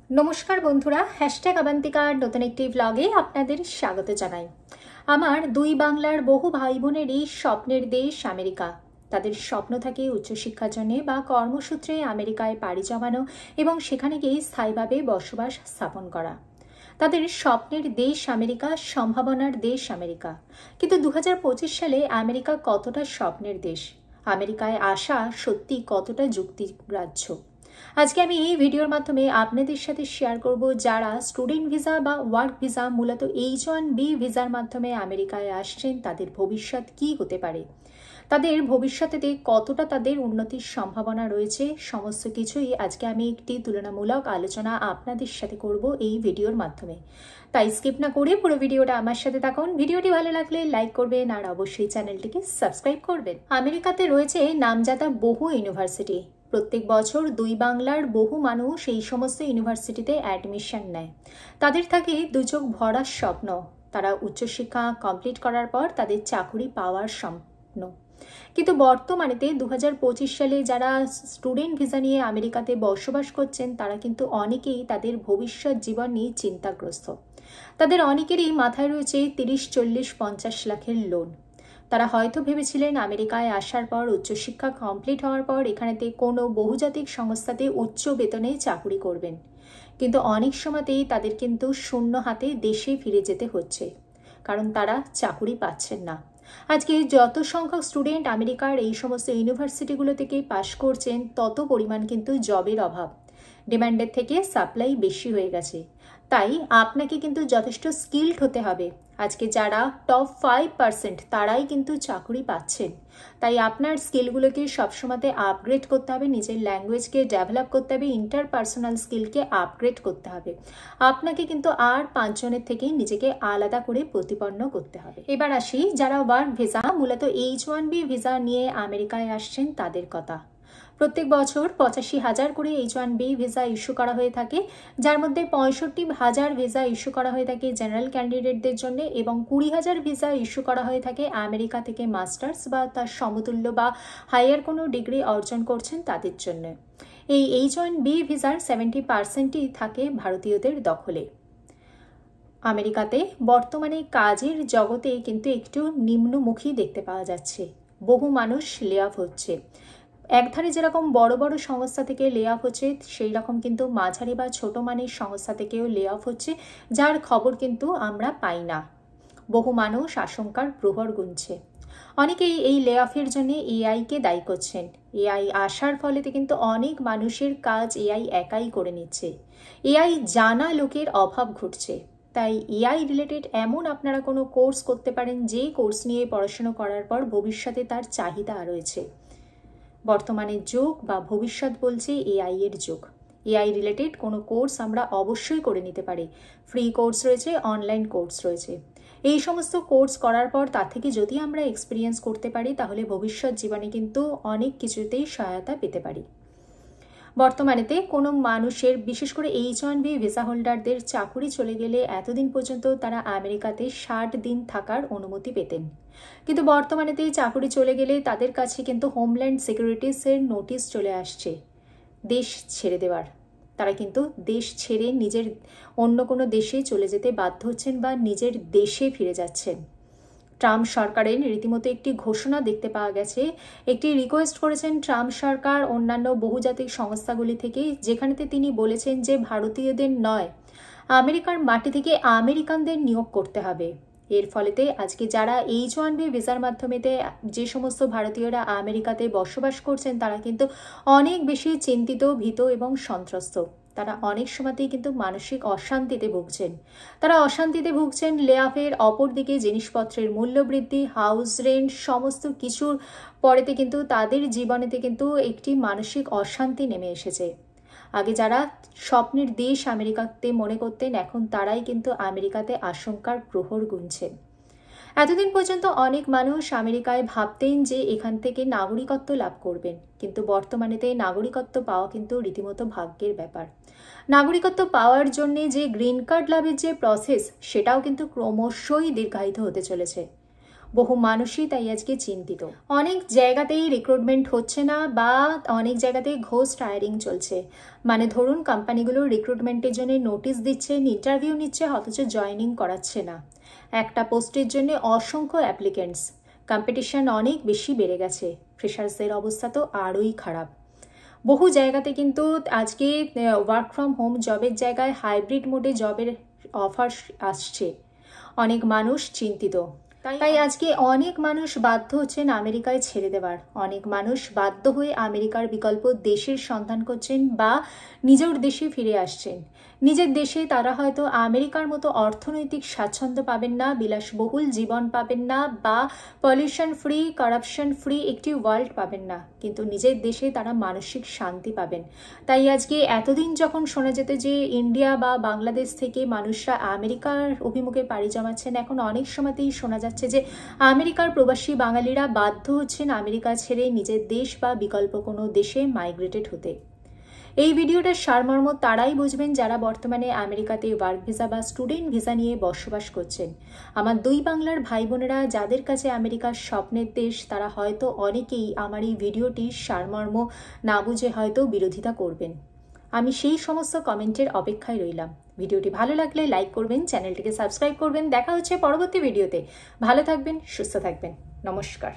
নমস্কার বন্ধুরা, হ্যাশট্যাগ আবান্তিকার নতুন একটি ব্লগে আপনাদের স্বাগত জানাই। আমার দুই বাংলার বহু ভাই বোনেরই স্বপ্নের দেশ আমেরিকা। তাদের স্বপ্ন থাকে উচ্চশিক্ষার জন্য বা কর্মসূত্রে আমেরিকায় পাড়ি জমানো এবং সেখানে গিয়ে স্থায়ীভাবে বসবাস স্থাপন করা। তাদের স্বপ্নের দেশ আমেরিকা, সম্ভাবনার দেশ আমেরিকা। কিন্তু 2025 সালে আমেরিকা কতটা স্বপ্নের দেশ, আমেরিকায় আসা সত্যি কতটা যুক্তিগ্রাহ্য, আজকে আমি এই ভিডিওর মাধ্যমে আপনাদের সাথে শেয়ার করব যারা স্টুডেন্ট ভিসা বা ওয়ার্ক ভিসা, মূলত H1B ভিসার মাধ্যমে আমেরিকায় আসছেন, তাদের ভবিষ্যৎ কি হতে পারে, তাদের ভবিষ্যতে কতটা তাদের উন্নতির সম্ভাবনা রয়েছে, সমস্ত কিছুই আজকে আমি একটি তুলনামূলক আলোচনা আপনাদের সাথে করব এই ভিডিওর মাধ্যমে। তাই স্কিপ না করে পুরো ভিডিওটা আমার সাথে থাকুন। ভিডিওটি ভালো লাগলে লাইক করবেন আর অবশ্যই চ্যানেলটিকে সাবস্ক্রাইব করবেন। আমেরিকাতে রয়েছে নামজাদা বহু ইউনিভার্সিটি। প্রত্যেক বছর দুই বাংলার বহু মানুষ এই সমস্ত ইউনিভার্সিটিতে অ্যাডমিশন নেয়। তাদের থাকে দুচোখ ভরার স্বপ্ন, তারা উচ্চশিক্ষা কমপ্লিট করার পর তাদের চাকরি পাওয়ার স্বপ্ন। কিন্তু বর্তমানেতে 2025 সালে যারা স্টুডেন্ট ভিসা নিয়ে আমেরিকাতে বসবাস করছেন, তারা কিন্তু অনেকেই তাদের ভবিষ্যৎ জীবন নিয়ে চিন্তাগ্রস্ত। তাদের অনেকেরই মাথায় রয়েছে 30, 40, 50 লাখের লোন। তারা হয়তো ভেবেছিলেন আমেরিকায় আসার পর, উচ্চশিক্ষা কমপ্লিট হওয়ার পর এখানেতে কোনো বহুজাতিক সংস্থাতে উচ্চ বেতনে চাকরি করবেন। কিন্তু অনেক সময়তেই তাদের কিন্তু শূন্য হাতে দেশে ফিরে যেতে হচ্ছে, কারণ তারা চাকরি পাচ্ছেন না। আজকে যত সংখ্যক স্টুডেন্ট আমেরিকার এই সমস্ত ইউনিভার্সিটিগুলো থেকে পাশ করছেন, তত পরিমাণ কিন্তু জবের অভাব, ডিমান্ডের থেকে সাপ্লাই বেশি হয়ে গেছে। তাই আপনাকে কিন্তু যথেষ্ট স্কিলড হতে হবে। আজকে যারা টপ 5% তারাই কিন্তু চাকরি পাচ্ছেন। তাই আপনার স্কিলগুলোকে সবসময়তে আপগ্রেড করতে হবে, নিজের ল্যাঙ্গুয়েজকে ডেভেলপ করতে হবে, ইন্টারপার্সোনাল স্কিলকে আপগ্রেড করতে হবে। আপনাকে কিন্তু আর 5 জনের থেকে নিজেকে আলাদা করে প্রতিপন্ন করতে হবে। এবার আসি যারা ওয়ার্ক ভিসা, মূলত H1B ভিসা নিয়ে আমেরিকায় আসছেন তাদের কথা। প্রত্যেক বছর 85,000 করে H1B ভিসা ইস্যু করা হয়ে থাকে, যার মধ্যে 65,000 ভিসা ইস্যু করা হয়ে থাকে জেনারেল ক্যান্ডিডেটদের জন্য এবং 20,000 ভিসা ইস্যু করা হয়ে থাকে আমেরিকা থেকে মাস্টার্স বা তার সমতুল্য বা হায়ার কোনো ডিগ্রি অর্জন করছেন তাদের জন্য। এই H1B ভিসার 70%ই থাকে ভারতীয়দের দখলে। আমেরিকাতে বর্তমানে কাজের জগতে কিন্তু একটু নিম্নমুখী দেখতে পাওয়া যাচ্ছে। বহু মানুষ লে অফ হচ্ছে। একধারে যেরকম বড় বড় সংস্থা থেকে লে অফ হচ্ছে, সেই রকম কিন্তু মাঝারি বা ছোট মানের সংস্থা থেকেও লে অফ হচ্ছে, যার খবর কিন্তু আমরা পাই না। বহু মানুষ আশঙ্কার প্রহর গুনছে। অনেকেই এই লে অফের জন্য এআইকে দায়ী করছেন। এআই আসার ফলেতে কিন্তু অনেক মানুষের কাজ এআই একাই করে নিচ্ছে। এআই জানা লোকের অভাব ঘটছে। তাই এআই রিলেটেড এমন আপনারা কোনো কোর্স করতে পারেন যে কোর্স নিয়ে পড়াশোনা করার পর ভবিষ্যতে তার চাহিদা রয়েছে। বর্তমানের যুগ বা ভবিষ্যৎ বলছে এআই এর যুগ। এআই রিলেটেড কোনো কোর্স আমরা অবশ্যই করে নিতে পারি। ফ্রি কোর্স রয়েছে, অনলাইন কোর্স রয়েছে। এই সমস্ত কোর্স করার পর তার থেকে যদি আমরা এক্সপিরিয়েন্স করতে পারি, তাহলে ভবিষ্যৎ জীবনে কিন্তু অনেক কিছুতেই সহায়তা পেতে পারি। বর্তমানেতে কোনো মানুষের, বিশেষ করে H1B ভিসা হোল্ডারদের চাকরি চলে গেলে এতদিন পর্যন্ত তারা আমেরিকাতে 60 দিন থাকার অনুমতি পেতেন। কিন্তু বর্তমানেতে চাকরি চলে গেলে তাদের কাছে কিন্তু হোমল্যান্ড সিকিউরিটিসের নোটিশ চলে আসছে দেশ ছেড়ে দেওয়ার। তারা কিন্তু দেশ ছেড়ে নিজের অন্য কোনো দেশে চলে যেতে বাধ্য হচ্ছেন বা নিজের দেশে ফিরে যাচ্ছেন। ট্রাম্প সরকারের রীতিমতো একটি ঘোষণা দেখতে পাওয়া গেছে। একটি রিকোয়েস্ট করেছেন ট্রাম্প সরকার অন্যান্য বহুজাতিক সংস্থাগুলি থেকে, যেখানেতে তিনি বলেছেন যে ভারতীয়দের নয়, আমেরিকার মাটি থেকে আমেরিকানদের নিয়োগ করতে হবে। এর ফলেতে আজকে যারা H1B ভিসার মাধ্যমেতে যে সমস্ত ভারতীয়রা আমেরিকাতে বসবাস করছেন, তারা কিন্তু অনেক বেশি চিন্তিত, ভীত এবং সন্ত্রস্ত। তারা অনেক সময়তেই কিন্তু মানসিক অশান্তিতে ভুগছেন। তারা অশান্তিতে ভুগছেন লে অফের, অপরদিকে জিনিসপত্রের মূল্য বৃদ্ধি, হাউস রেন্ট, সমস্ত কিছুর পরেতে কিন্তু তাদের জীবনেতে কিন্তু একটি মানসিক অশান্তি নেমে এসেছে। আগে যারা স্বপ্নের দেশ আমেরিকাতে মনে করতেন, এখন তারাই কিন্তু আমেরিকাতে আশঙ্কার প্রহর গুনছেন। এতদিন পর্যন্ত অনেক মানুষ আমেরিকায় ভাবতেন যে এখান থেকে নাগরিকত্ব লাভ করবেন, কিন্তু বর্তমানেতে নাগরিকত্ব পাওয়া কিন্তু রীতিমতো ভাগ্যের ব্যাপার। নাগরিকত্ব পাওয়ার জন্য যে গ্রিন কার্ড লাভের যে প্রসেস, সেটাও কিন্তু ক্রমশই দীর্ঘায়িত হতে চলেছে। বহু মানুষই তাই আজকে চিন্তিত। অনেক জায়গাতেই রিক্রুটমেন্ট হচ্ছে না বা অনেক জায়গাতেই ঘোস্ট হায়ারিং চলছে। মানে ধরুন কোম্পানিগুলো রিক্রুটমেন্টের জন্য নোটিশ দিচ্ছে, ইন্টারভিউ নিচ্ছে, অথচ জয়েনিং করাচ্ছে না। একটা পোস্টের জন্য অসংখ্য অ্যাপ্লিকেন্টস, কম্পিটিশন অনেক বেশি বেড়ে গেছে। ফ্রেশার্সদের অবস্থা তো আরোই খারাপ। বহু জায়গাতে কিন্তু আজকে ওয়ার্ক ফ্রম হোম জবের জায়গায় হাইব্রিড মোডে জবের অফার আসছে। অনেক মানুষ চিন্তিত। তাই আজকে অনেক মানুষ বাধ্য হচ্ছেন আমেরিকায় ছেড়ে দেওয়ার। অনেক মানুষ বাধ্য হয়ে আমেরিকার বিকল্প দেশের সন্ধান করছেন বা নিজের দেশে ফিরে আসছেন। নিজের দেশে তারা হয়তো আমেরিকার মতো অর্থনৈতিক স্বাচ্ছন্দ্য পাবেন না, বিলাসবহুল জীবন পাবেন না বা পলিউশন ফ্রি, কারাপশন ফ্রি একটি ওয়ার্ল্ড পাবেন না, কিন্তু নিজের দেশে তারা মানসিক শান্তি পাবেন। তাই আজকে এতদিন যখন শোনা যেত যে ইন্ডিয়া বা বাংলাদেশ থেকে মানুষরা আমেরিকার অভিমুখে পাড়ি জমাচ্ছেন, এখন অনেক সময়তেই শোনা যাচ্ছে যে আমেরিকার প্রবাসী বাঙালিরা বাধ্য হচ্ছেন আমেরিকা ছেড়ে নিজের দেশ বা বিকল্প কোনো দেশে মাইগ্রেটেড হতে। এই ভিডিওটার সারমর্ম তারাই বুঝবেন যারা বর্তমানে আমেরিকাতে ওয়ার্ক ভিসা বা স্টুডেন্ট ভিসা নিয়ে বসবাস করছেন। আমার দুই বাংলার ভাই বোনেরা যাদের কাছে আমেরিকার স্বপ্নের দেশ, তারা হয়তো অনেকেই আমার এই ভিডিওটির সারমর্ম না বুঝে হয়তো বিরোধিতা করবেন। আমি সেই সমস্ত কমেন্টের অপেক্ষায় রইলাম। ভিডিওটি ভালো লাগলে লাইক করবেন, চ্যানেলটিকে সাবস্ক্রাইব করবেন। দেখা হচ্ছে পরবর্তী ভিডিওতে। ভালো থাকবেন, সুস্থ থাকবেন। নমস্কার।